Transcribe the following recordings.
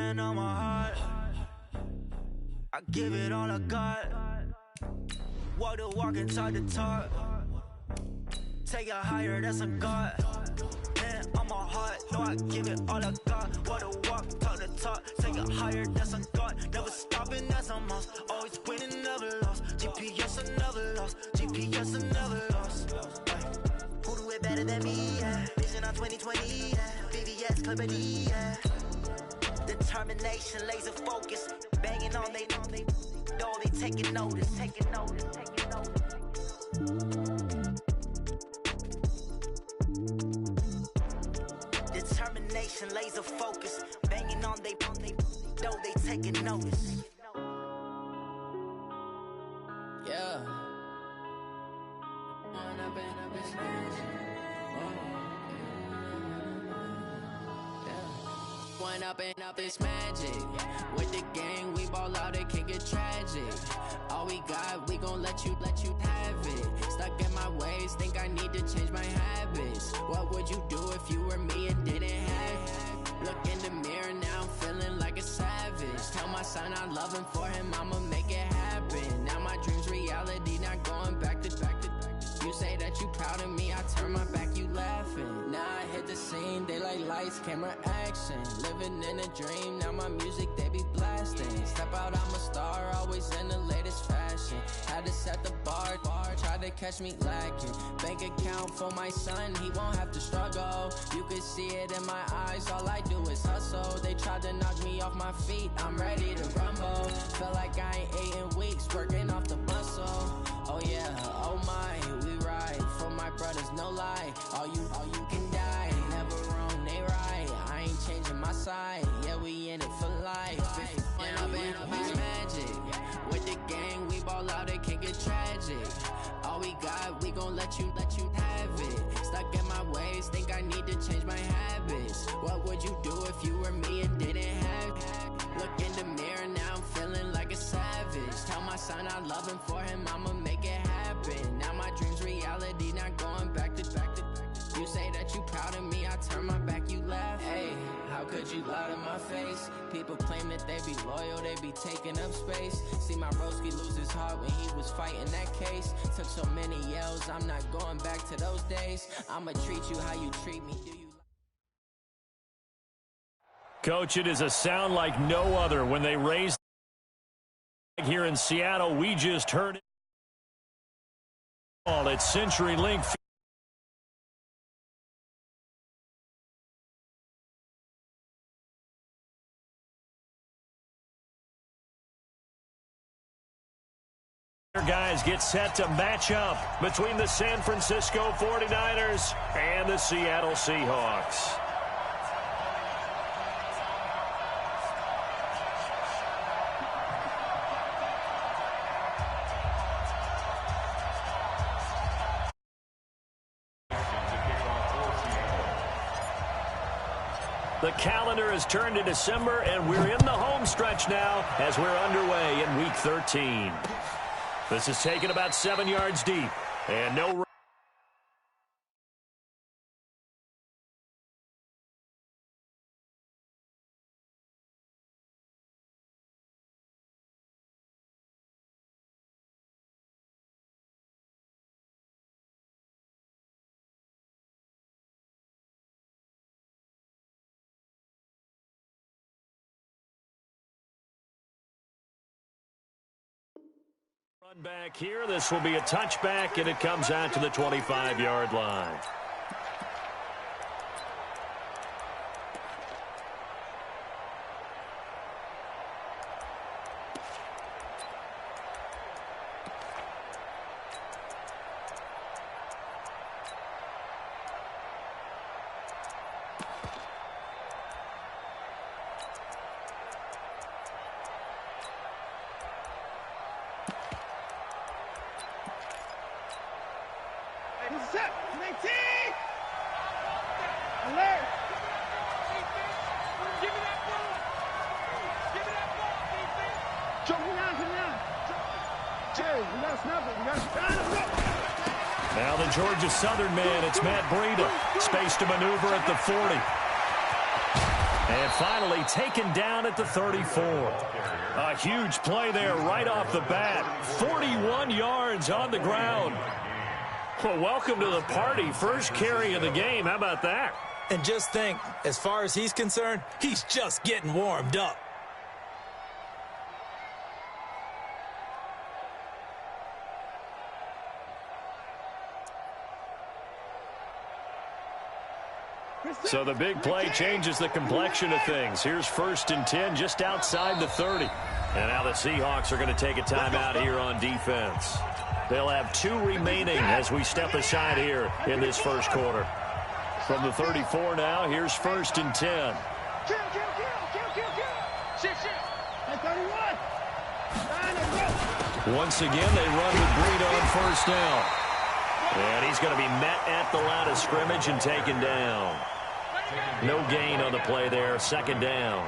hand on my heart. I give it all I got. Walk the walk and talk the talk. Take it higher, that's a God. Man, on my heart, no, I give it all I got. Walk the walk, talk the talk. Take it higher, that's a God. Never stopping, that's a must. Always winning, never lost. GPS, I never lost. GPS, I never lost. Who do it better than me? Yeah. Vision on 2020. Yeah. VVS, Clarity. Yeah. Determination, laser focus. Banging on they know they taking notice. Taking notice. Taking notice. Determination, laser focus, banging on they know they taking notice. Yeah. One up and up is magic. With the gang, we ball out, it can get tragic. All we got, we gon' let you have it. Stuck in my ways, think I need to change my habits. What would you do if you were me and didn't have it? Look in the mirror, now I'm feeling like a savage. Tell my son I love him, for him I'ma make it happen. Now my dream's reality, not going back to. You say that you proud of me, I turn my back, you laughing. Now I hit the scene, they like lights, camera, action. Living in a dream, now my music, they be blasting. Step out, I'm a star, always in the latest fashion. Had to set the bar, try to catch me lacking. Bank account for my son, he won't have to struggle. You can see it in my eyes, all I do is hustle. They tried to knock me off my feet, I'm ready to rumble. Feel like I ain't ate in weeks, working off the muscle. Oh yeah, oh my, we ride for my brothers, no lie. All you can die, never wrong, they right. I ain't changing my side, yeah, we in it for life. And I've been magic. With the gang, we ball out, it can get tragic. All we got, we gon' let you have it. Stuck in my ways, think I need to change my habits. What would you do if you were me and didn't have it? Look in the mirror, now I'm feeling like a savage. Tell my son I love him, for him I'ma make it happen. Now my dream's reality, not going back to. You say that you proud of me, I turn my back, you laugh. Hey, how could you lie to my face? People claim that they be loyal, they be taking up space. See my broski lose his heart when he was fighting that case. Took so many yells, I'm not going back to those days. I'ma treat you how you treat me, do you? Coach, it is a sound like no other when they raise here in Seattle. We just heard it all at CenturyLink. Guys get set to match up between the San Francisco 49ers and the Seattle Seahawks. The calendar has turned to December, and we're in the home stretch now as we're underway in Week 13. This is taken about 7 yards deep, and no. Run back here. This will be a touchback, and it comes out to the 25-yard line. Set, 19! Alert! Give me that ball! Give me that ball, defense! Jump down, come down! Jay, we gotta snap it, we gotta snap it! Now the Georgia Southern man, it's Matt Breida. Space to maneuver at the 40. And finally taken down at the 34. A huge play there right off the bat. 41 yards on the ground. Well, welcome to the party. First carry of the game. How about that? And just think, as far as he's concerned, he's just getting warmed up. So the big play changes the complexion of things. Here's 1st and 10 just outside the 30. And now the Seahawks are going to take a timeout here on defense. They'll have 2 remaining as we step aside here in this first quarter. From the 34 now, here's 1st and 10. Once again, they run with Breida on 1st down. And he's going to be met at the line of scrimmage and taken down. No gain on the play there. 2nd down.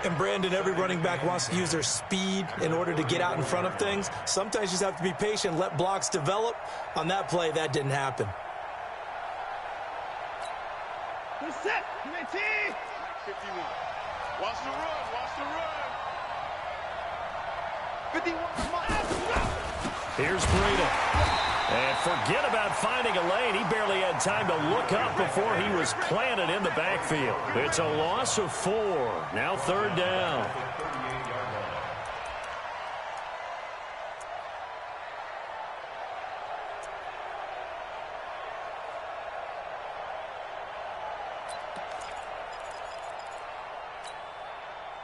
And Brandon, every running back wants to use their speed in order to get out in front of things. Sometimes you just have to be patient, let blocks develop. On that play, that didn't happen. Good set. 51. Watch the run. Watch the run. 51. Here's Breida. And forget about finding a lane. He barely had time to look up before he was planted in the backfield. It's a loss of 4. Now 3rd down.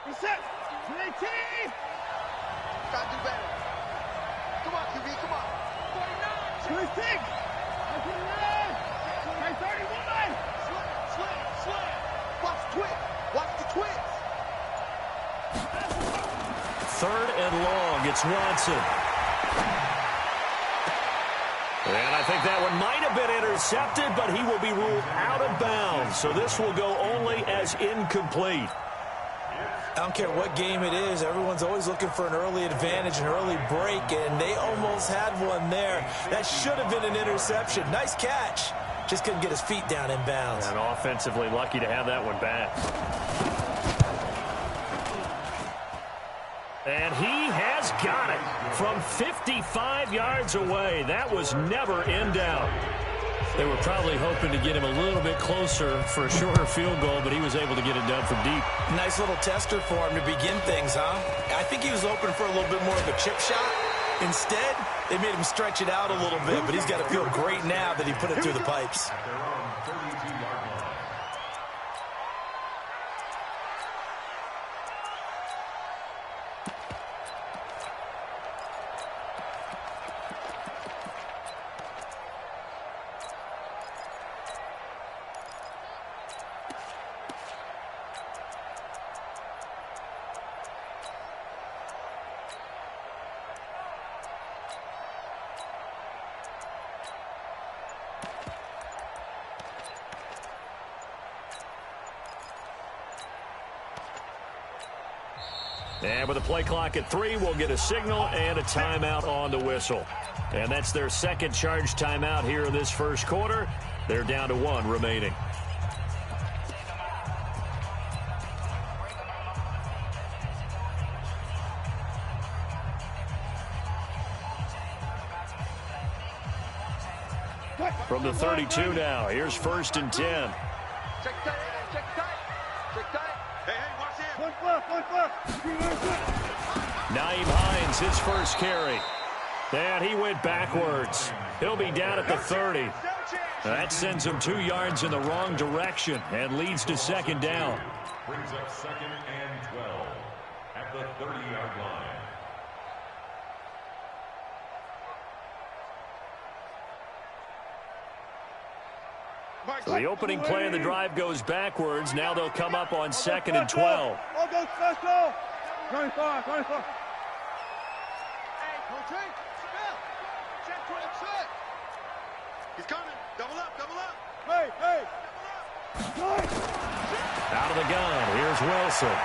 Reset. 18. Gotta do better. Come on, QB. Come on. 26. 31. Watch the twist. Watch the twist. 3rd and long. It's Watson. And I think that one might have been intercepted, but he will be ruled out of bounds. So this will go only as incomplete. I don't care what game it is. Everyone's always looking for an early advantage, an early break, and they almost had one there. That should have been an interception. Nice catch. Just couldn't get his feet down in bounds. And offensively lucky to have that one back. And he has got it from 55 yards away. That was never in doubt. They were probably hoping to get him a little bit closer for a shorter field goal, but he was able to get it done from deep. Nice little tester for him to begin things, huh? I think he was hoping for a little bit more of a chip shot. Instead, they made him stretch it out a little bit, but he's got to feel great now that he put it through the pipes. And with the play clock at 3, we'll get a signal and a timeout on the whistle. And that's their 2nd charge timeout here in this first quarter. They're down to 1 remaining. From the 32 now, here's 1st and 10. Check tight. Check tight. Check tight. Hey, watch him. 1 foot. Nyheim Hines, his first carry. And he went backwards. He'll be down at the 30. That sends him 2 yards in the wrong direction and leads to 2nd down. Brings up 2nd and 12 at the 30-yard line. So the opening play of the drive goes backwards. Now they'll come up on 2nd and 12. All go special. 24. Hey, Coach, check 26. He's coming. Double up. Hey. Out of the gun, here's Wilson.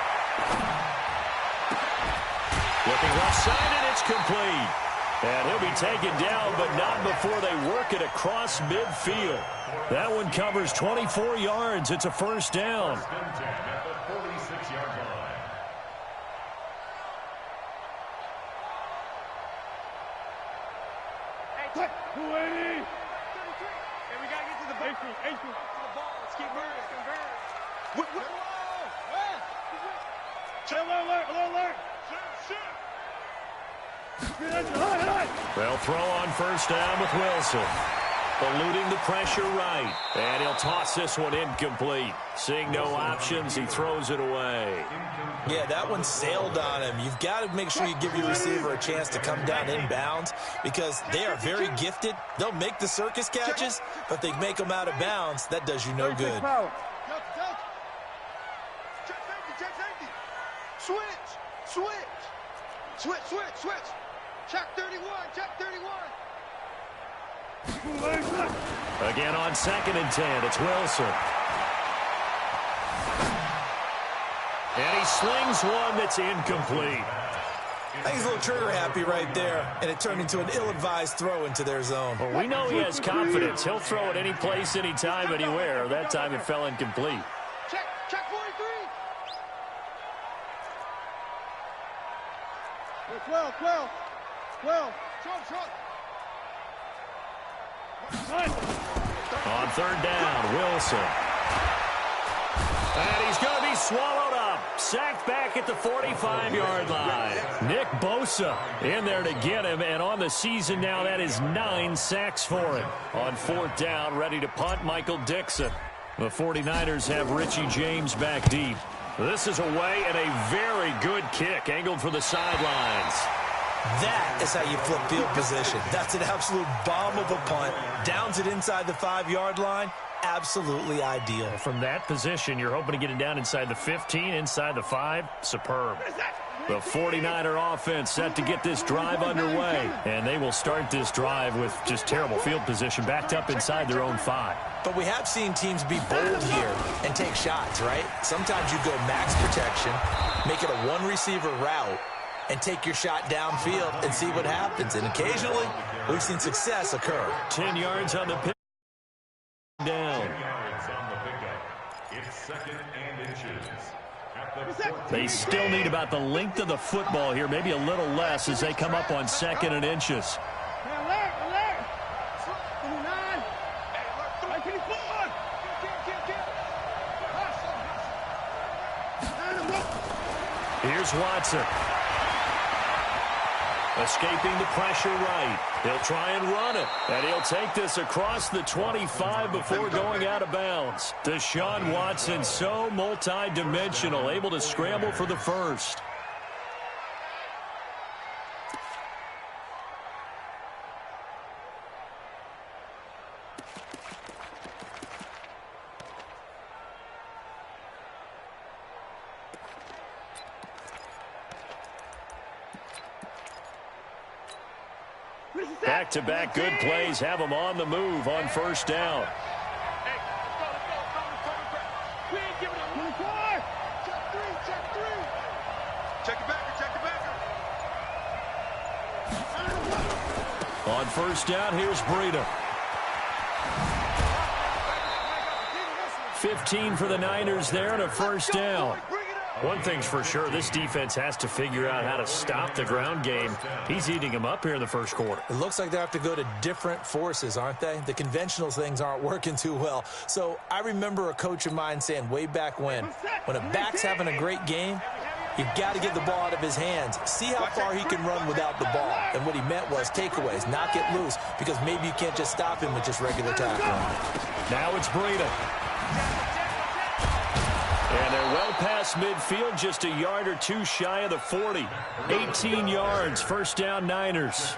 Looking left side, and it's complete. And he'll be taken down, but not before they work it across midfield. That one covers 24 yards. It's a first down. First and 10 at the 46-yard line. Hey, 280. Hey, we got to get to the ball. To the ball. Let's keep moving. Alert. They'll throw on first down with Wilson. Eluding the pressure right. And he'll toss this one incomplete. Seeing no options, he throws it away. Yeah, that one sailed on him. You've got to make sure you give your receiver a chance to come down inbounds because they are very gifted. They'll make the circus catches, but if they make them out of bounds, that does you no good. Switch. Check 31. Again on 2nd and 10, it's Wilson. And he slings one that's incomplete. I think he's a little trigger happy right there, and it turned into an ill-advised throw into their zone. Well, we know he has confidence. He'll throw it any place, anytime, anywhere. That time it fell incomplete. Check 43. 12. On 3rd down, Wilson. And he's going to be swallowed up. Sacked back at the 45-yard line. Nick Bosa in there to get him. And on the season now, that is 9 sacks for him. On 4th down, ready to punt, Michael Dixon. The 49ers have Richie James back deep. This is away and a very good kick angled for the sidelines. That is how you flip field position. That's an absolute bomb of a punt. Downs it inside the 5-yard line. Absolutely ideal. From that position, you're hoping to get it down inside the 15, inside the 5. Superb. The 49er offense set to get this drive underway. And they will start this drive with just terrible field position backed up inside their own 5. But we have seen teams be bold here and take shots, right? Sometimes you go max protection, make it a one-receiver route, and take your shot downfield and see what happens. And occasionally, we've seen success occur. 10 yards on the pick. Down. 10 yards on the pickup. It's 2nd and inches. At the 14. They still need about the length of the football here, maybe a little less as they come up on 2nd and inches. Alert. 29. Here's Watson. Escaping the pressure right. He'll try and run it. And he'll take this across the 25 before going out of bounds. Deshaun Watson, so multi-dimensional, able to scramble for the first. Back-to-back good plays have them on the move on 1st down. Hey, let's go. We ain't giving up 24. Check 3. Check it back. On 1st down, here's Breida. 15 for the Niners there and a 1st down. One thing's for sure, this defense has to figure out how to stop the ground game. He's eating them up here in the 1st quarter. It looks like they have to go to different forces, aren't they? The conventional things aren't working too well. So I remember a coach of mine saying way back when a back's having a great game, you've got to get the ball out of his hands. See how far he can run without the ball. And what he meant was takeaways, knock it loose, because maybe you can't just stop him with just regular tackling. Now it's Breida. And they're well past midfield, just a yard or two shy of the 40. 18 yards, 1st down Niners.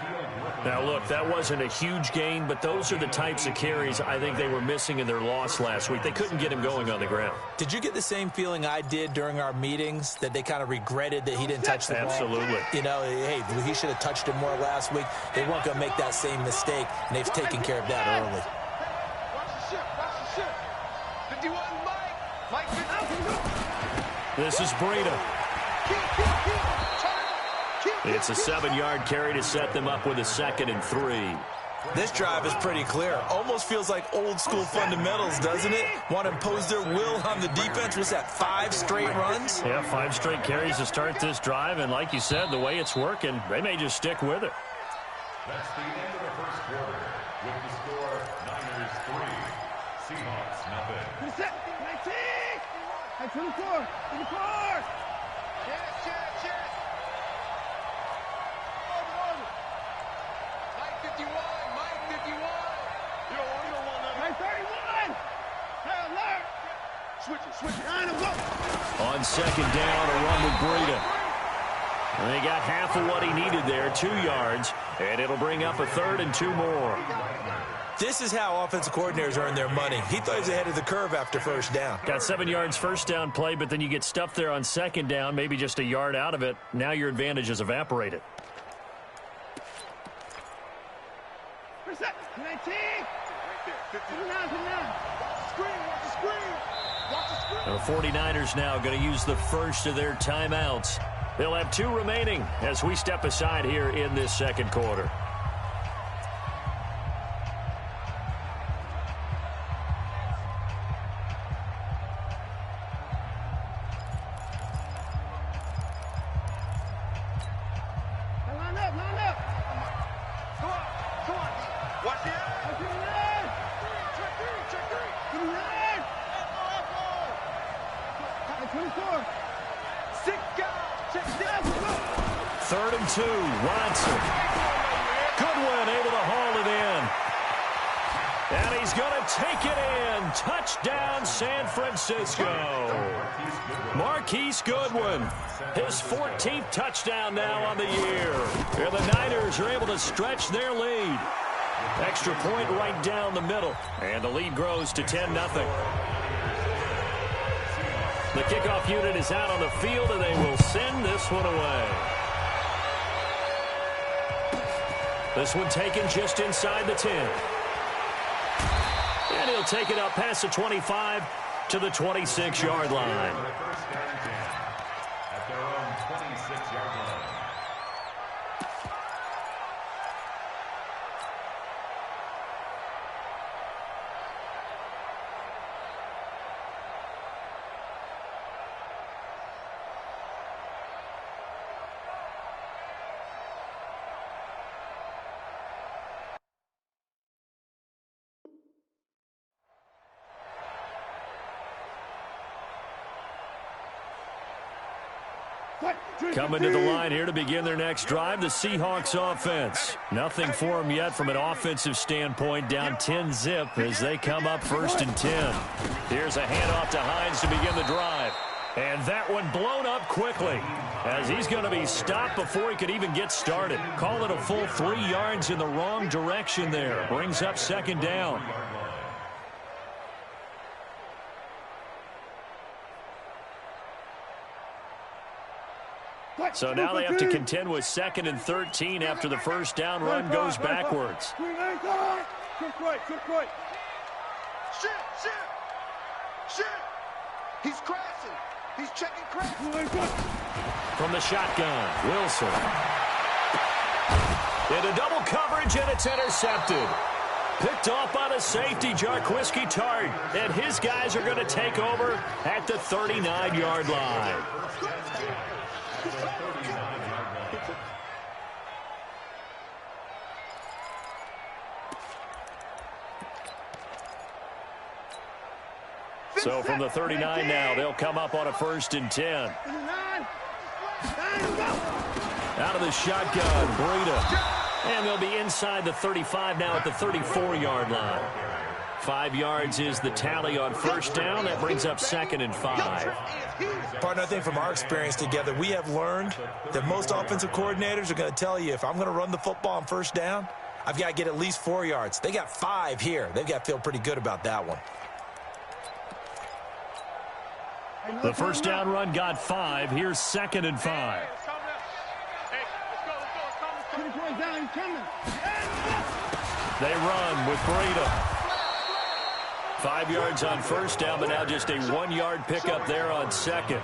Now, look, that wasn't a huge gain, but those are the types of carries I think they were missing in their loss last week. They couldn't get him going on the ground. Did you get the same feeling I did during our meetings, that they kind of regretted that he didn't touch the ball? Absolutely. You know, hey, he should have touched it more last week. They weren't going to make that same mistake, and they've taken care of that early. Watch the ship. 51, Mike. This is Breida. It's a 7-yard carry to set them up with a 2nd and 3. This drive is pretty clear. Almost feels like old school fundamentals, doesn't it? Want to impose their will on the defense. Was that 5 straight runs? Yeah, 5 straight carries to start this drive. And like you said, the way it's working, they may just stick with it. That's the end of the first quarter. With the score, Niners 3, Seahawks nothing. Reset. 19. Hey, 24. 24. Yes. Over. Mike 51. You don't want that. Mike 31. Hey, alert. Switch it. Line him up. On 2nd down, a run with Breida. And they got half of what he needed there, 2 yards, and it'll bring up a 3rd and 2 more. This is how offensive coordinators earn their money. He thought he was ahead of the curve after first down. Got 7 yards first down play, but then you get stuffed there on 2nd down, maybe just a yard out of it. Now your advantage is evaporated. Reset. 19. Right there. 59. Watch the screen. The 49ers now going to use the first of their timeouts. They'll have 2 remaining as we step aside here in this 2nd quarter. Line up. Come on. Watch it. Check 3. 24. 6 guys. Check down. 3rd and 2. Watson. Goodwin able to haul it in. And he's going to take it in. Touchdown, San Francisco. Marquise Goodwin. His 14th touchdown now on the year. And the Niners are able to stretch their lead. Extra point right down the middle. And the lead grows to 10-0. The kickoff unit is out on the field, and they will send this one away. This one taken just inside the 10. And he'll take it up past the 25 to the 26-yard line. At their own 26-yard line. Coming to the line here to begin their next drive, the Seahawks offense. Nothing for them yet from an offensive standpoint, down 10-zip as they come up 1st and 10. Here's a handoff to Hines to begin the drive. And that one blown up quickly as he's going to be stopped before he could even get started. Call it a full 3 yards in the wrong direction there. Brings up 2nd down. So now they have to contend with 2nd and 13 after the first down run goes backwards. Quick right. Shit. He's crashing. He's checking crash. From the shotgun, Wilson. Into double coverage, and it's intercepted. Picked off by the safety, Jarquiski Tart. And his guys are going to take over at the 39-yard line. So from the 39 now, they'll come up on a 1st and 10. Out of the shotgun, Breida. And they'll be inside the 35 now at the 34-yard line. 5 yards is the tally on first down. That brings up 2nd and 5. Partner, I think from our experience together, we have learned that most offensive coordinators are going to tell you, if I'm going to run the football on first down, I've got to get at least 4 yards. They got 5 here. They've got to feel pretty good about that one. The first down run got 5. Here's 2nd and 5. They run with Breida. 5 yards on first down, but now just a 1-yard pickup there on 2nd.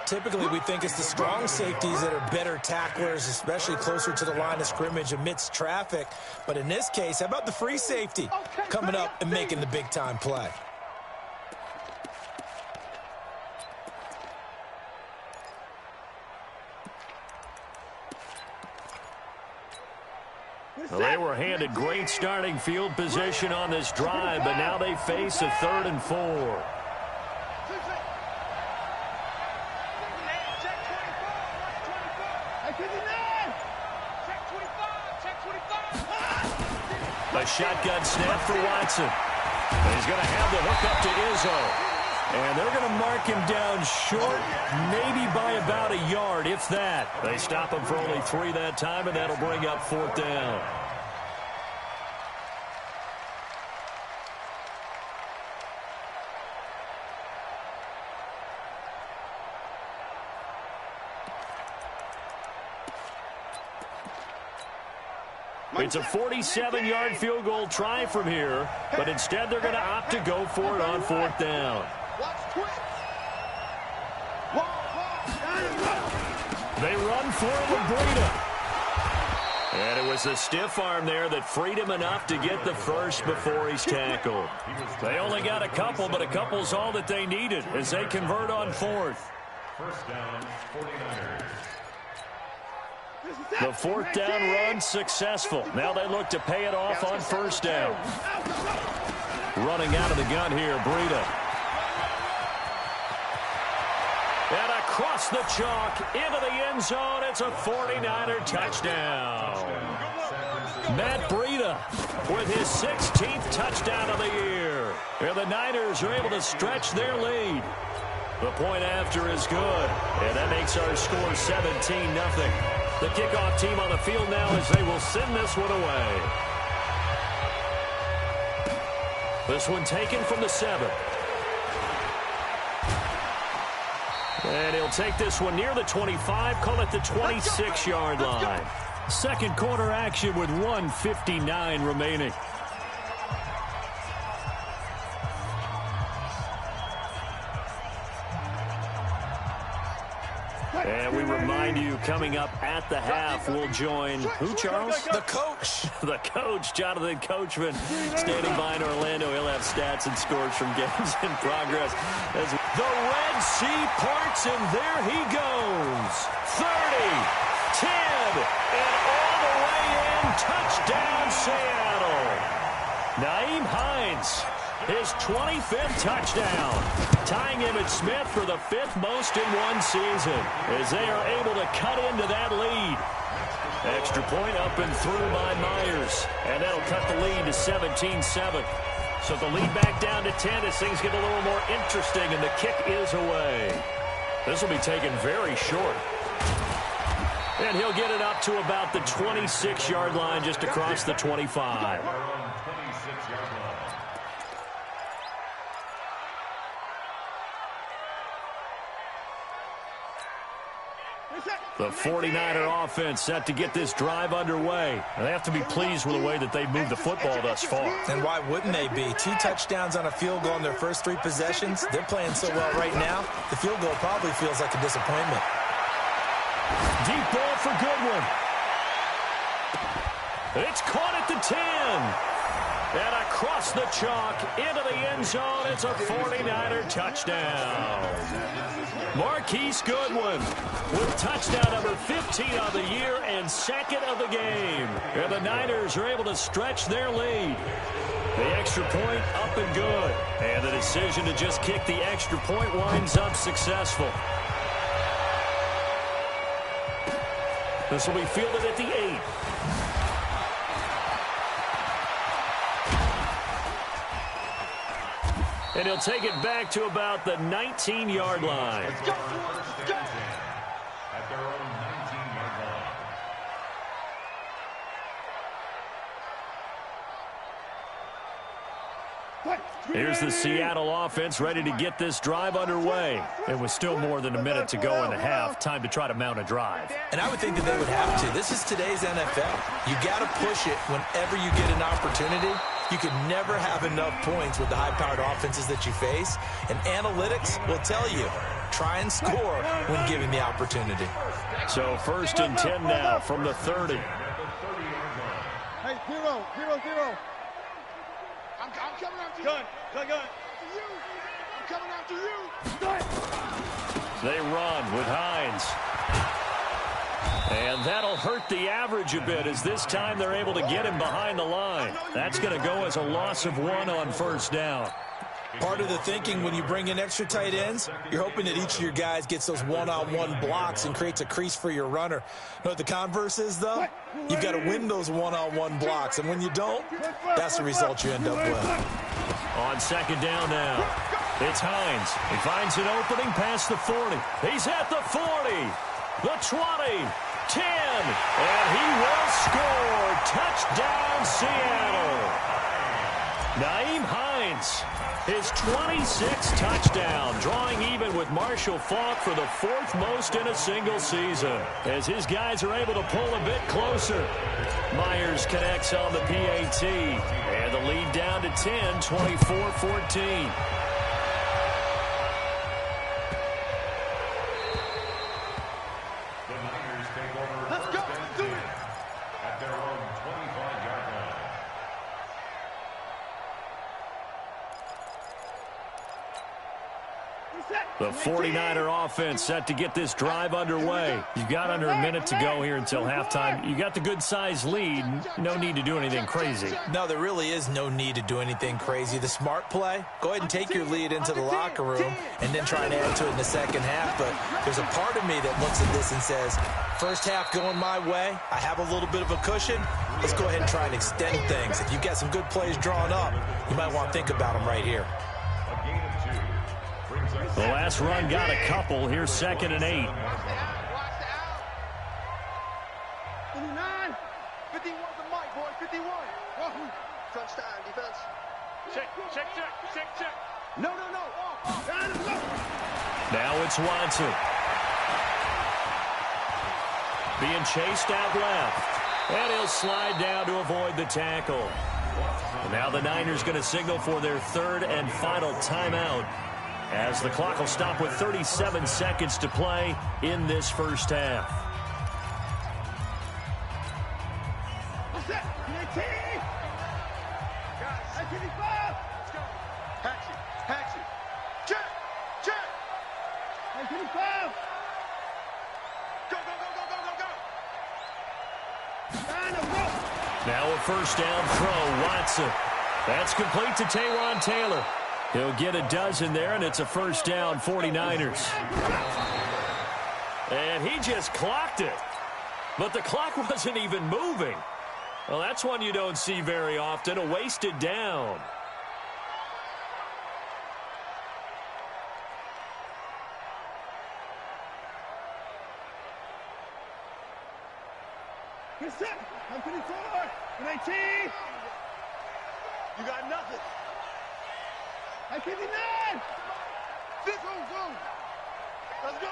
Typically, we think it's the strong safeties that are better tacklers, especially closer to the line of scrimmage amidst traffic. But in this case, how about the free safety coming up and making the big-time play? Well, they were handed great starting field position on this drive, but now they face a 3rd and 4. A shotgun snap for Watson. And he's going to have the hook up to Izzo. And they're going to mark him down short, maybe by about a yard, if that. They stop him for only 3 that time, and that'll bring up 4th down. It's a 47-yard field goal try from here, but instead they're going to opt to go for it on 4th down. They run for Labrita. And it was a stiff arm there that freed him enough to get the first before he's tackled. They only got a couple, but a couple's all that they needed as they convert on 4th. First down, 49ers. The 4th down run successful. Now they look to pay it off on 1st down. Running out of the gun here, Breida. And across the chalk into the end zone. It's a 49er touchdown. Matt Breida with his 16th touchdown of the year. And the Niners are able to stretch their lead. The point after is good. And that makes our score 17-0. The kickoff team on the field now as they will send this one away. This one taken from the 7. And he'll take this one near the 25, call it the 26-yard line. Second quarter action with 1:59 remaining. And we remind you, coming up at the half, we'll join who, Charles? The coach. The coach, Jonathan Coachman, standing by in Orlando. He'll have stats and scores from games in progress. As the Red Sea parts, and there he goes. 30, 10, and all the way in. Touchdown, Seattle. Nyheim Hines, his 25th touchdown, tying Emmitt Smith for the 5th most in one season as they are able to cut into that lead. Extra point up and through by Myers, and that'll cut the lead to 17-7. So the lead back down to 10 as things get a little more interesting, and the kick is away. This will be taken very short. And he'll get it up to about the 26-yard line, just across the 25. The 49er offense set to get this drive underway. They have to be pleased with the way that they've moved the football thus far. And why wouldn't they be? 2 touchdowns on a field goal in their first 3 possessions. They're playing so well right now, the field goal probably feels like a disappointment. Deep ball for Goodwin. It's caught at the 10. And across the chalk into the end zone. It's a 49er touchdown. Marquise Goodwin with touchdown number 15 of the year and 2nd of the game. And the Niners are able to stretch their lead. The extra point up and good. And the decision to just kick the extra point winds up successful. This will be fielded at the 8. And he'll take it back to about the 19-yard line. At their own 19-yard line. Here's the Seattle offense ready to get this drive underway. It was still more than a minute to go in the half. Time to try to mount a drive. And I would think that they would have to. This is today's NFL. You got to push it whenever you get an opportunity. You can never have enough points with the high-powered offenses that you face. And analytics will tell you Try and score when given the opportunity. So 1st and 10 now from the 30. Hey, 0, 0, 0. I'm coming after you. Gun. I'm coming after you. They run with Hines. And that'll hurt the average a bit, as this time they're able to get him behind the line. That's going to go as a loss of 1 on 1st down. Part of the thinking when you bring in extra tight ends, you're hoping that each of your guys gets those one-on-one blocks and creates a crease for your runner. You know what the converse is, though? You've got to win those one-on-one blocks, and when you don't, that's the result you end up with. On 2nd down now, it's Hines. He finds an opening past the 40. He's at the 40, the 20, 10, and he will score. Touchdown, Seattle. Nyheim Hines, his 26th touchdown, drawing even with Marshall Faulk for the 4th most in a single season, as his guys are able to pull a bit closer. Myers connects on the PAT, and the lead down to 10, 24-14. The 49er offense set to get this drive underway. You've got under a minute to go here until halftime. You got the good-sized lead. No need to do anything crazy. No, there really is no need to do anything crazy. The smart play, go ahead and take your lead into the locker room and then try and add to it in the second half. But there's a part of me that looks at this and says, first half going my way, I have a little bit of a cushion. Let's go ahead and try and extend things. If you've got some good plays drawn up, you might want to think about them right here. The last run got a couple. Here's 2nd and 8. 59, 51's the mic, boy, 51. Touchdown, defense. Check. No. Now it's Watson. Being chased out left. And he'll slide down to avoid the tackle. And now the Niners going to signal for their 3rd and final timeout, as the clock will stop with 37 seconds to play in this first half. What's that? PAT! Guys, 55! Let's go. Patsy. Check! 55! Go! Now a 1st down throw, Watson. That's complete to Taywan Taylor. He'll get a dozen there, and it's a 1st down, 49ers. And he just clocked it. But the clock wasn't even moving. Well, that's one you don't see very often, a wasted down. Good set. I'm 54. 19. You got nothing. I'm 59. This go. Let's go.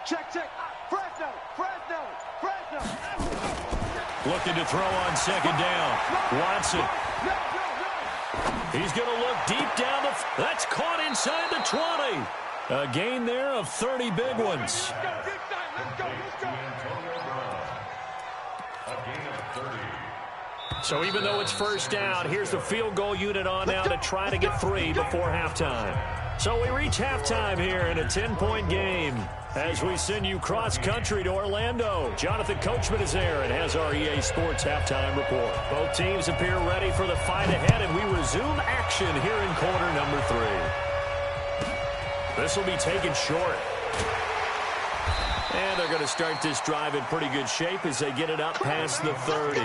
Check. Fresno. Looking to throw on 2nd down. Watson. He's going to look deep down the... That's caught inside the 20. A gain there of 30 big ones. Let's go. So even though it's 1st down, here's the field goal unit on now to try to get 3 before halftime. So we reach halftime here in a 10-point game as we send you cross-country to Orlando. Jonathan Coachman is there and has our EA Sports halftime report. Both teams appear ready for the fight ahead, and we resume action here in quarter number 3. This will be taken short. And they're going to start this drive in pretty good shape as they get it up past the 30.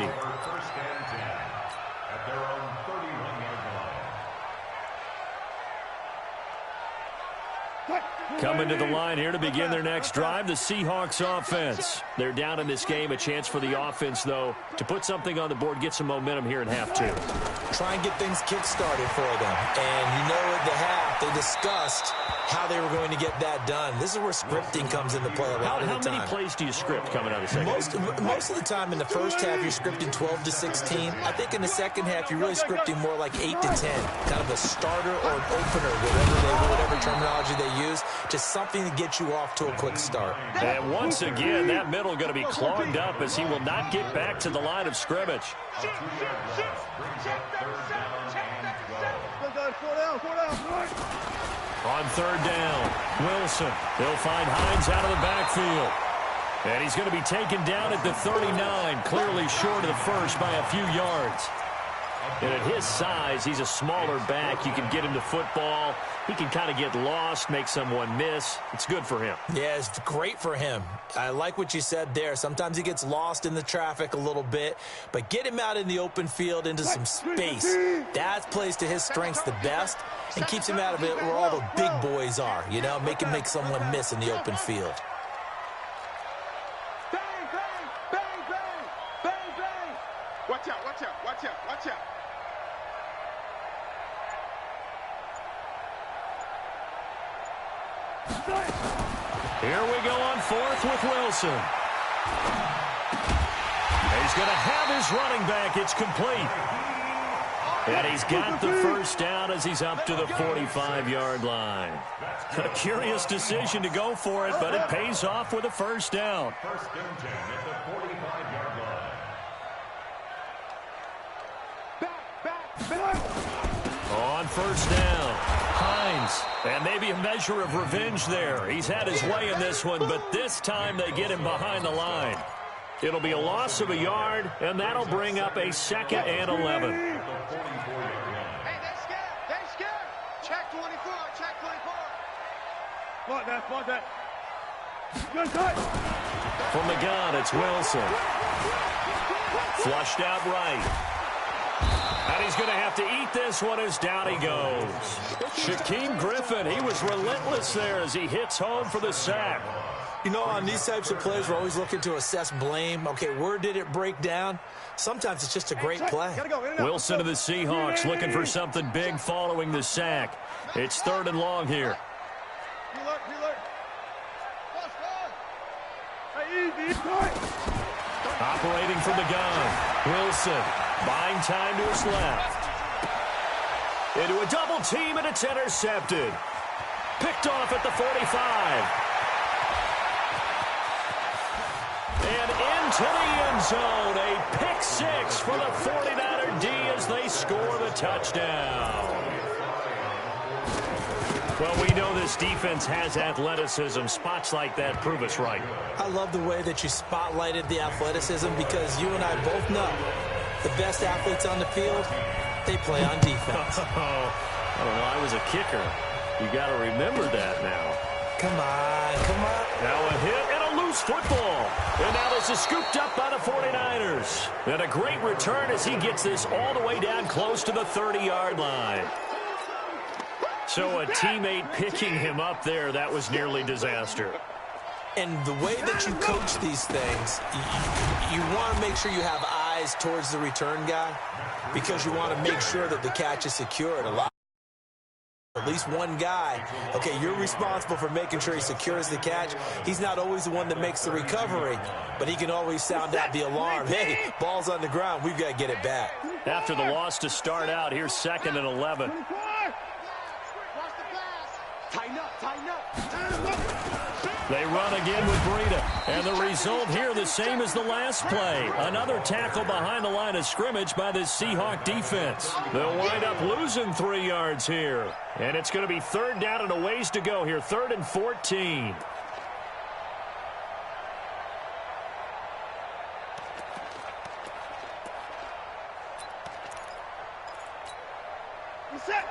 Coming to the line here to begin their next drive, the Seahawks offense. They're down in this game. A chance for the offense, though, to put something on the board, get some momentum here in half 2. Try and get things kick-started for them. And you know at the half, they discussed how they were going to get that done. This is where scripting comes into play a lot of the time. How many plays do you script coming out of the second? Most of the time in the first half, you're scripting 12 to 16. I think in the second half, you're really scripting more like 8 to 10. Kind of a starter or an opener, whatever terminology they use. Just something to get you off to a quick start. And once again, that middle going to be clogged up as he will not get back to the line of scrimmage. On third down, Wilson. He'll find Hines out of the backfield. And he's going to be taken down at the 39, clearly short of the first by a few yards. And at his size, he's a smaller back. You can get him to football. He can kind of get lost, make someone miss. It's good for him. Yeah, it's great for him. I like what you said there. Sometimes he gets lost in the traffic a little bit, but get him out in the open field into some space. That plays to his strengths the best and keeps him out of it where all the big boys are, you know, make him make someone miss in the open field. Bang, bang, bang, bang, bang, bang. Watch out, watch out, watch out, watch out. Here we go on fourth with Wilson. He's going to have his running back. It's complete. And he's got the first down as he's up to the 45-yard line. A curious decision to go for it, but it pays off with a first down. First and 10 at the 45-yard line. On first down, Hines. And maybe a measure of revenge there. He's had his way in this one, but this time they get him behind the line. It'll be a loss of a yard, and that'll bring up a 2nd and 11. Hey, they scared, they scared. Check 24, check 24. What that? Good cut. From the gun, it's Wilson. Flushed out right. And he's going to have to eat this one as down he goes. Shaquem Griffin, he was relentless there as he hits home for the sack. You know, on these types of plays, we're always looking to assess blame. Okay, where did it break down? Sometimes it's just a great play. Wilson to the Seahawks looking for something big following the sack. It's 3rd and long here. Operating from the gun. Wilson buying time to his left. Into a double team, and it's intercepted. Picked off at the 45. And into the end zone. A pick 6 for the 49er D as they score the touchdown. Well, we know this defense has athleticism. Spots like that prove us right. I love the way that you spotlighted the athleticism because you and I both know the best athletes on the field, they play on defense. I don't know. I was a kicker. You got to remember that now. Come on. Now a hit and a loose football. And now this is scooped up by the 49ers. And a great return as he gets this all the way down close to the 30-yard line. So a teammate picking him up there, that was nearly disaster. And the way that you coach these things, you want to make sure you have eyes towards the return guy because you want to make sure that the catch is secured. At least one guy, okay, you're responsible for making sure he secures the catch. He's not always the one that makes the recovery, but he can always sound out the alarm. Hey, ball's on the ground. We've got to get it back. After the loss to start out, here's 2nd and 11. Tighten up. They run again with Breida. And the result here the same as the last play. Another tackle behind the line of scrimmage by this Seahawk defense. They'll wind up losing 3 yards here. And it's going to be 3rd down and a ways to go here. 3rd and 14. Set.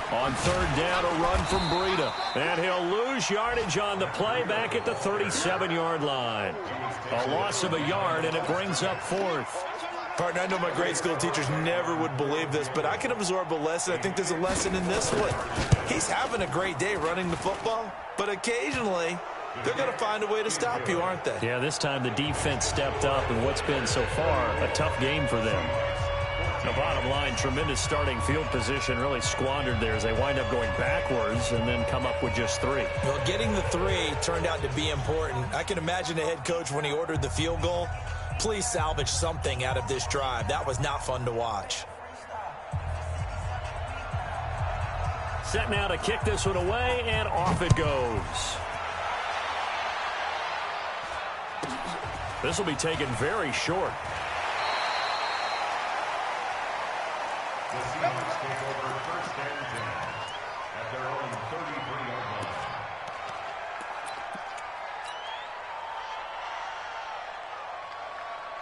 On 3rd down, a run from Breida. And he'll lose yardage on the play back at the 37-yard line. A loss of a yard, and it brings up 4th. Partner, I know my grade school teachers never would believe this, but I can absorb a lesson. I think there's a lesson in this one. He's having a great day running the football, but occasionally they're going to find a way to stop you, aren't they? Yeah, this time the defense stepped up in what's been so far a tough game for them. The bottom line, tremendous starting field position really squandered there as they wind up going backwards and then come up with just 3. Well, getting the 3 turned out to be important. I can imagine the head coach when he ordered the field goal. Please salvage something out of this drive. That was not fun to watch. Set now to kick this one away, and off it goes. This will be taken very short. The Seahawks take over first and 10 at their own 33-yard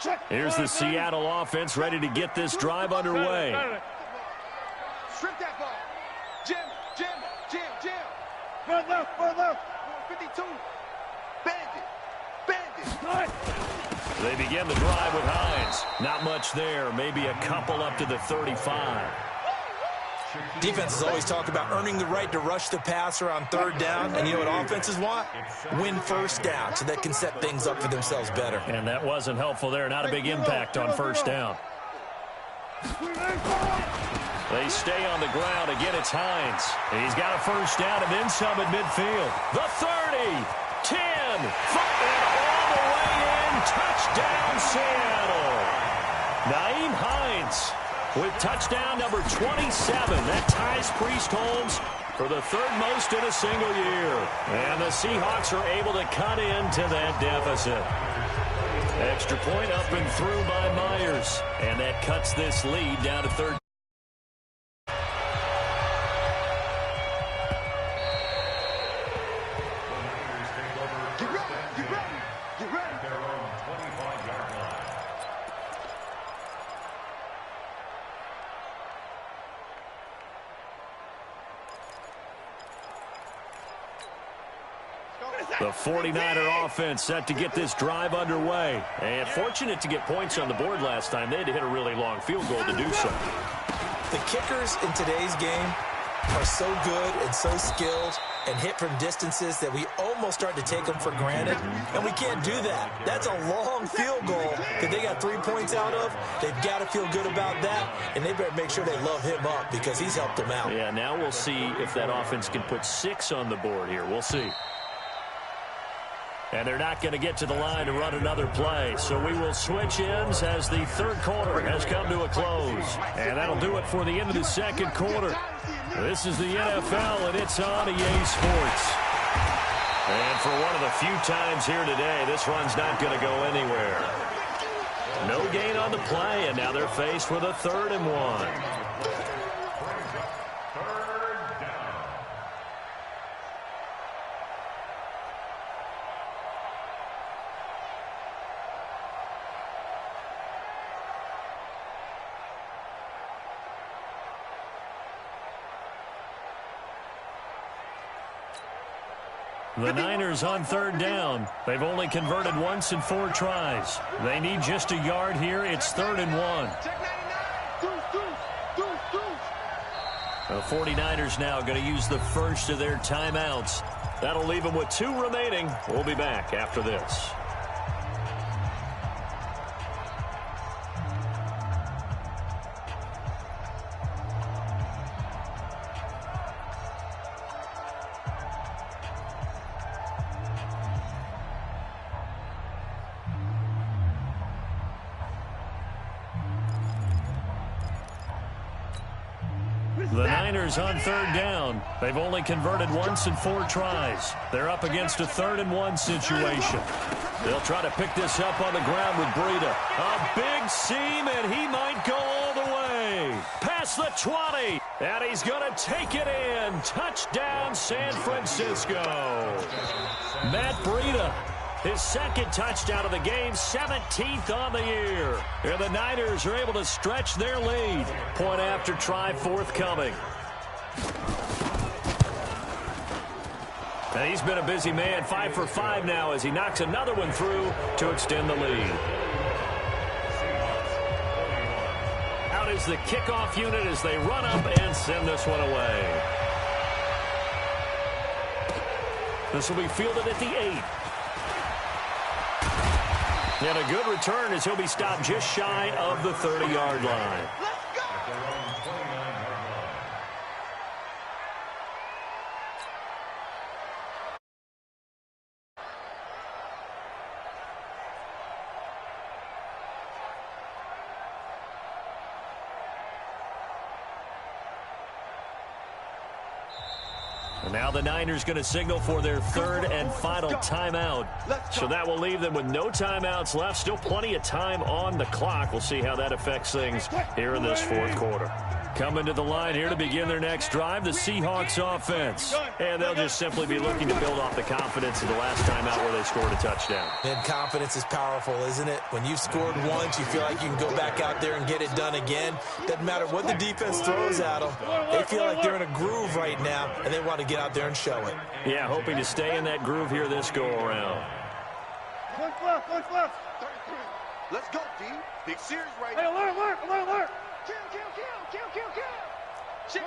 line. Here's the Seattle offense ready to get this drive underway. Strip that ball. Jim. Run left. 52. Bandit. They begin the drive with Hines. Not much there. Maybe a couple up to the 35. Defenses always talk about earning the right to rush the passer on third down. And you know what offenses want? Win first down so they can set things up for themselves better. And that wasn't helpful there. Not a big impact on first down. They stay on the ground. Again, it's Hines. He's got a first down and then some at midfield. The 30, 10, 5, and all the way in. Touchdown, Seattle. Nyheim Hines with touchdown number 27. That ties Priest Holmes for the third most in a single year. And the Seahawks are able to cut into that deficit. Extra point up and through by Myers. And that cuts this lead down to 13. The 49er offense set to get this drive underway. And fortunate to get points on the board last time. They had to hit a really long field goal to do so. The kickers in today's game are so good and so skilled and hit from distances that we almost start to take them for granted. And we can't do that. That's a long field goal that they got 3 points out of. They've got to feel good about that. And they better make sure they love him up because he's helped them out. Yeah, now we'll see if that offense can put 6 on the board here. We'll see. And they're not going to get to the line to run another play. So we will switch ends as the third quarter has come to a close. And that'll do it for the end of the second quarter. This is the NFL, and it's on EA Sports. And for one of the few times here today, this run's not going to go anywhere. No gain on the play, and now they're faced with a 3rd and 1. The Niners on 3rd down. They've only converted once in 4 tries. They need just a yard here. It's 3rd and 1. The 49ers now going to use the first of their timeouts. That'll leave them with 2 remaining. We'll be back after this. The Niners on 3rd down. They've only converted once in 4 tries. They're up against a 3rd and 1 situation. They'll try to pick this up on the ground with Breida. A big seam, and he might go all the way. Past the 20, and he's going to take it in. Touchdown, San Francisco. Matt Breida. His 2nd touchdown of the game, 17th on the year. And the Niners are able to stretch their lead. Point after try forthcoming. And he's been a busy man, 5 for 5 now as he knocks another one through to extend the lead. Out is the kickoff unit as they run up and send this one away. This will be fielded at the 8. And a good return as he'll be stopped just shy of the 30-yard line. And now the Niners going to signal for their third and final timeout. So that will leave them with no timeouts left. Still plenty of time on the clock. We'll see how that affects things here in this fourth quarter. Coming to the line here to begin their next drive, the Seahawks offense. And they'll just simply be looking to build off the confidence of the last time out where they scored a touchdown. And confidence is powerful, isn't it? When you've scored once, you feel like you can go back out there and get it done again. Doesn't matter what the defense throws at them. They feel like they're in a groove right now, and they want to get out there and show it. Yeah, hoping to stay in that groove here this go-around. Punch left, punch left. 33. Let's go, D. Big series right now. Hey, alert. Kill. Shit.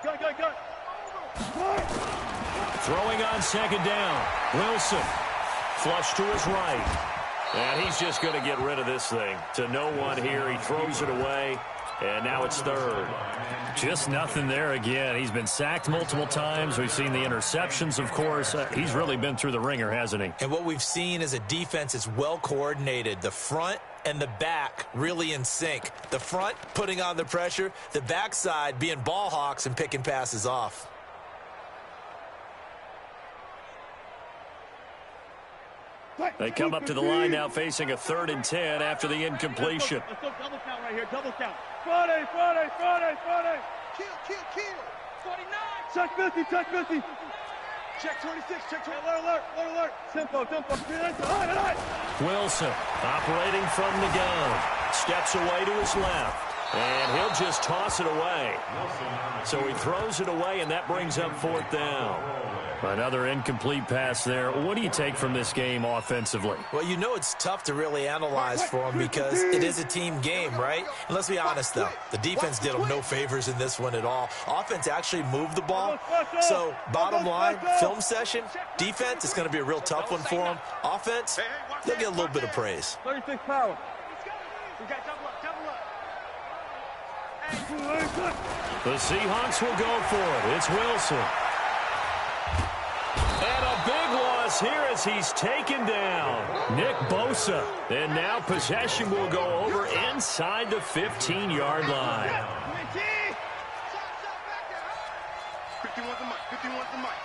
Go. Throwing on second down. Wilson. Flush to his right. And he's just going to get rid of this thing. To no one here. He throws it away. And now it's third. Just nothing there again. He's been sacked multiple times. We've seen the interceptions, of course. He's really been through the ringer, hasn't he? And what we've seen is a defense is well coordinated. The front and the back really in sync. The front putting on the pressure. The backside being ball hawks and picking passes off. They come up to the line now facing a 3rd and 10 after the incompletion. Let's go double count right here, double count. Friday. Kill. 49. Check 50. Check 26, check 20. Alert. Tempo. Wilson operating from the gun. Steps away to his left. And he'll just toss it away. So he throws it away, and that brings up 4th down. Another incomplete pass there. What do you take from this game offensively? Well, you know it's tough to really analyze for them because it is a team game, right? And let's be honest, though. The defense did them no favors in this one at all. Offense actually moved the ball. So, bottom line, film session, defense, it's going to be a real tough one for them. Offense, they'll get a little bit of praise. 36 power. We got double up. The Seahawks will go for it. It's Wilson. And a big loss here as he's taken down. Nick Bosa. And now possession will go over inside the 15-yard line. 51's the mic.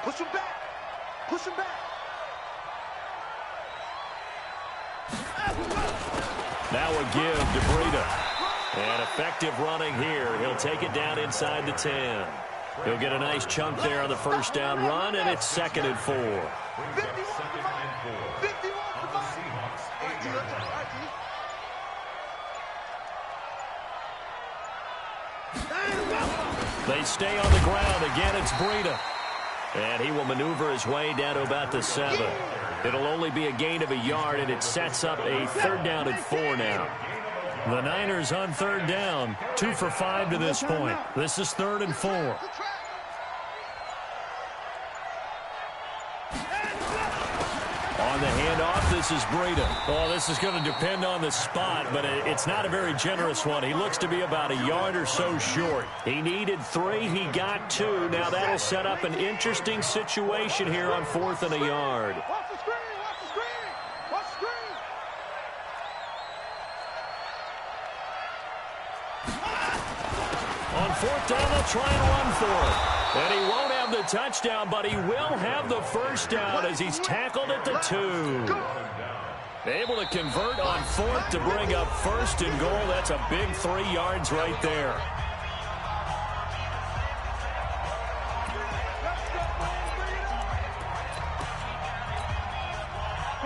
Push him back. Now a give to Breida. And effective running here. He'll take it down inside the 10. He'll get a nice chunk there on the first down run, and it's 2nd and 4. 51's the mic. They stay on the ground. Again, it's Breida. And he will maneuver his way down to about the 7. It'll only be a gain of a yard, and it sets up a 3rd down and 4 now. The Niners on 3rd down, 2 for 5 to this point. This is 3rd and 4. On the handoff, this is Breida. Oh, this is going to depend on the spot, but it's not a very generous one. He looks to be about a yard or so short. He needed 3. He got 2. Now that'll set up an interesting situation here on 4th and a yard. Watch the screen. On 4th down, they'll try and run for it. And he won't have the touchdown, but he will have the first down as he's tackled at the 2. Able to convert on 4th to bring up 1st and goal. That's a big 3 yards right there.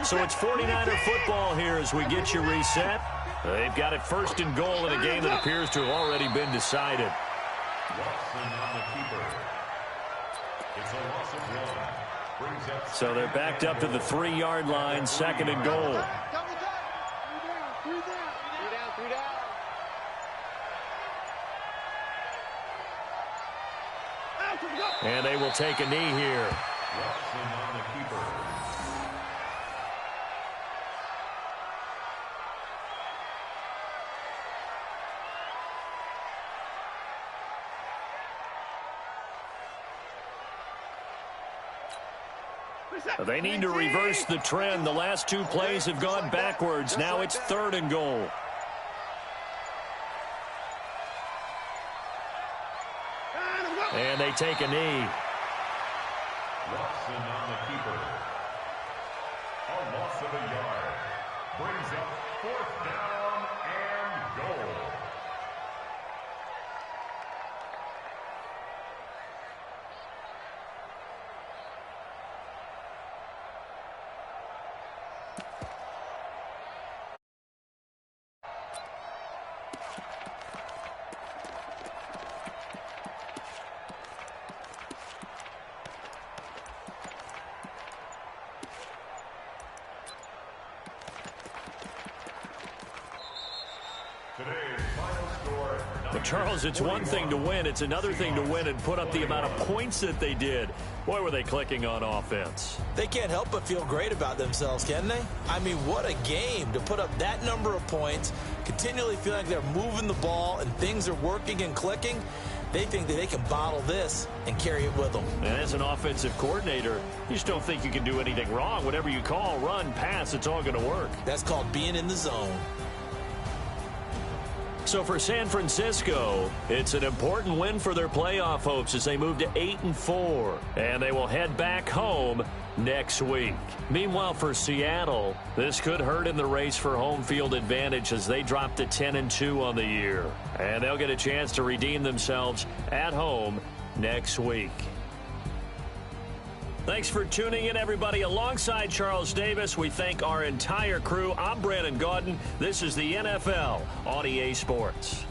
So it's 49er football here as we get you reset. They've got it 1st and goal in a game that appears to have already been decided. So they're backed up to the 3-yard line, 2nd and goal. And they will take a knee here. They need to reverse the trend. The last 2 plays have gone backwards. Now it's 3rd and goal. And they take a knee. Watson on the keeper. A loss of a yard. Brings up 4th down and goal. But Charles, it's one thing to win. It's another thing to win and put up the amount of points that they did. Boy, were they clicking on offense. They can't help but feel great about themselves, can they? I mean, what a game to put up that number of points, continually feel like they're moving the ball and things are working and clicking. They think that they can bottle this and carry it with them. And as an offensive coordinator, you just don't think you can do anything wrong. Whatever you call, run, pass, it's all going to work. That's called being in the zone. So for San Francisco, it's an important win for their playoff hopes as they move to 8-4. And they will head back home next week. Meanwhile, for Seattle, this could hurt in the race for home field advantage as they drop to 10-2 on the year. And they'll get a chance to redeem themselves at home next week. Thanks for tuning in, everybody. Alongside Charles Davis, we thank our entire crew. I'm Brandon Gaudin. This is the NFL on EA Sports.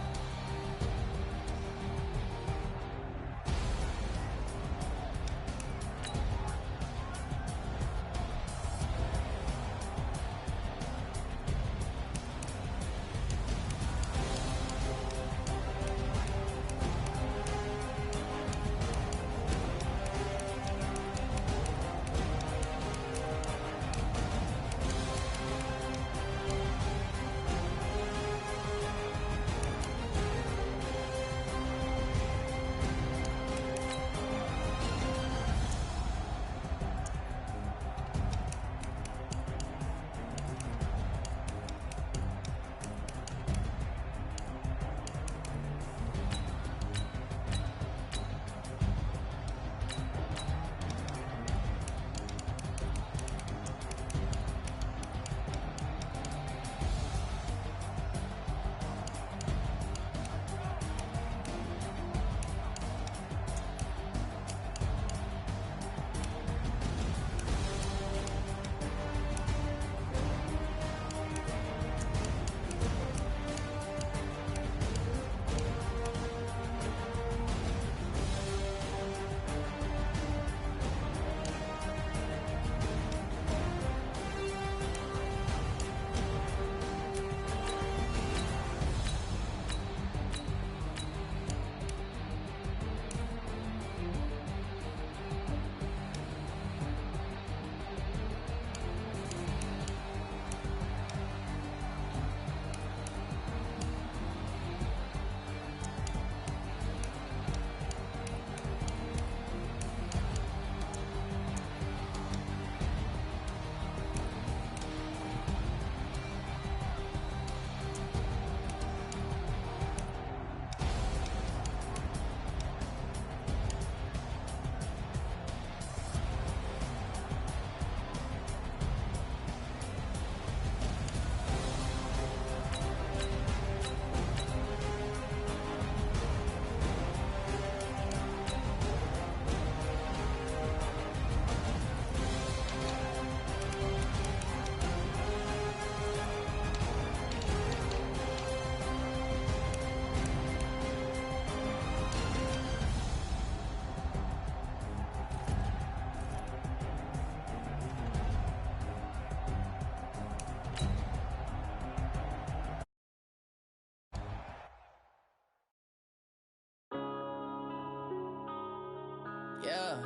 Yeah.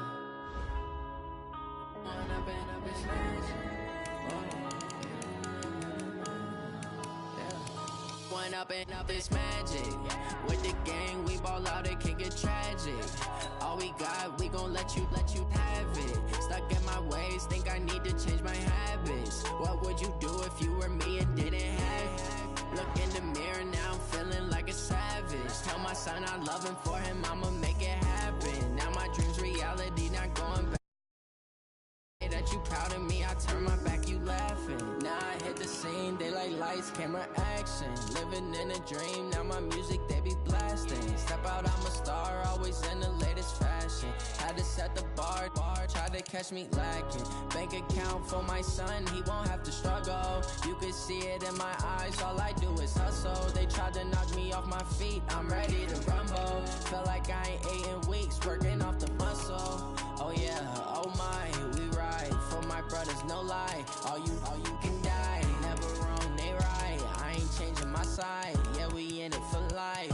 One up and up is magic. With the gang, we ball out, it can get tragic. All we got, we gon' let you have it. Stuck in my ways, think I need to change my habits. What would you do if you were me and didn't have it? Look in the mirror, now I'm feeling like a savage. Tell my son I love him, for him I'ma make it happen. camera action. Living in a dream, now my music they be blasting. Step out, I'm a star, always in the latest fashion. Had to set the bar, try to catch me lacking. Bank account for my son, he won't have to struggle. You can see it in my eyes, all I do is hustle. They tried to knock me off my feet, I'm ready to rumble. Felt like I ain't ate in weeks, working off the muscle. Oh yeah, oh my, we ride for my brothers, no lie. All you can die, never wrong, they right. I ain't changing my side, yeah, we in it for life.